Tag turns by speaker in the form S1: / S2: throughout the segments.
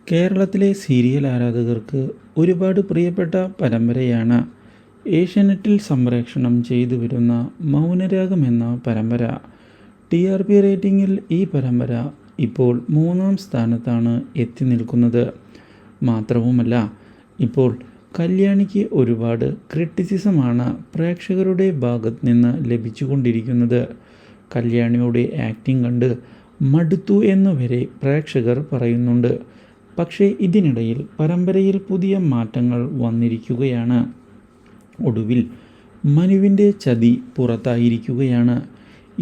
S1: കേരളത്തിലെ സീരിയൽ ആരാധകർക്ക് ഒരുപാട് പ്രിയപ്പെട്ട പരമ്പരയാണ് ഏഷ്യാനെറ്റിൽ സംപ്രേഷണം ചെയ്തു വരുന്ന മൗനരാഗം എന്ന പരമ്പര. TRP റേറ്റിംഗിൽ ഈ പരമ്പര ഇപ്പോൾ 3-ാം സ്ഥാനത്താണ് എത്തി നിൽക്കുന്നത്. മാത്രവുമല്ല, ഇപ്പോൾ കല്യാണിക്ക് ഒരുപാട് ക്രിറ്റിസിസമാണ് പ്രേക്ഷകരുടെ ഭാഗത്ത് നിന്ന് ലഭിച്ചുകൊണ്ടിരിക്കുന്നത്. കല്യാണിയുടെ ആക്ടിംഗ് കണ്ട് മടുത്തു എന്ന് വരെ പ്രേക്ഷകർ പറയുന്നുണ്ട്. പക്ഷേ ഇതിനിടയിൽ പരമ്പരയിൽ പുതിയ മാറ്റങ്ങൾ വന്നിരിക്കുകയാണ്. ഒടുവിൽ മനുവിൻ്റെ ചതി പുറത്തായിരിക്കുകയാണ്.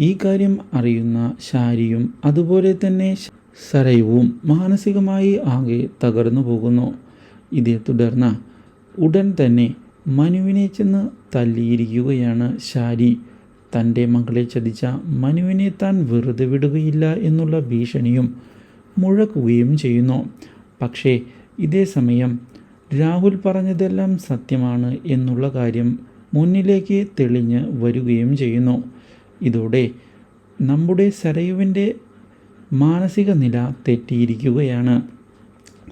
S1: ഈ കാര്യം അറിയുന്ന ശാരിയും അതുപോലെ തന്നെ സരയുവും മാനസികമായി ആകെ തകർന്നു പോകുന്നു. ഇതേ തുടർന്ന് ഉടൻ തന്നെ മനുവിനെ ചെന്ന് തല്ലിയിരിക്കുകയാണ് ശാരി. തൻ്റെ മകളെ ചതിച്ച മനുവിനെ താൻ വെറുതെ വിടുകയില്ല എന്നുള്ള ഭീഷണിയും മുഴക്കുകയും ചെയ്യുന്നു. പക്ഷേ ഇതേ സമയം രാഹുൽ പറഞ്ഞതെല്ലാം സത്യമാണ് എന്നുള്ള കാര്യം മുന്നിലേക്ക് തെളിഞ്ഞ് വരികയും ചെയ്യുന്നു. ഇതോടെ നമ്മുടെ സരയുവിൻ്റെ മാനസിക നില തെറ്റിയിരിക്കുകയാണ്.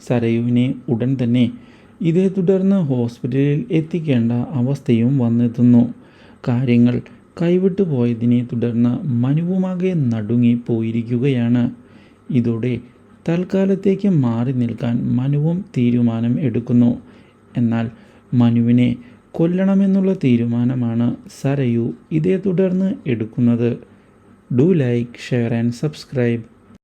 S1: സരയുവിനെ ഉടൻ തന്നെ ഇതേ തുടർന്ന് ഹോസ്പിറ്റലിൽ എത്തിക്കേണ്ട അവസ്ഥയും വന്നെത്തുന്നു. കാര്യങ്ങൾ കൈവിട്ടു പോയതിനെ തുടർന്ന് മനുവുമാകെ നടുങ്ങി പോയിരിക്കുകയാണ്. ഇതോടെ തൽക്കാലത്തേക്ക് മാറി നിൽക്കാൻ മനുവും തീരുമാനം എടുക്കുന്നു. എന്നാൽ മനുവിനെ കൊല്ലണമെന്നുള്ള തീരുമാനമാണ് സരയു ഇതേ തുടർന്ന് എടുക്കുന്നത്. Do like, share and subscribe.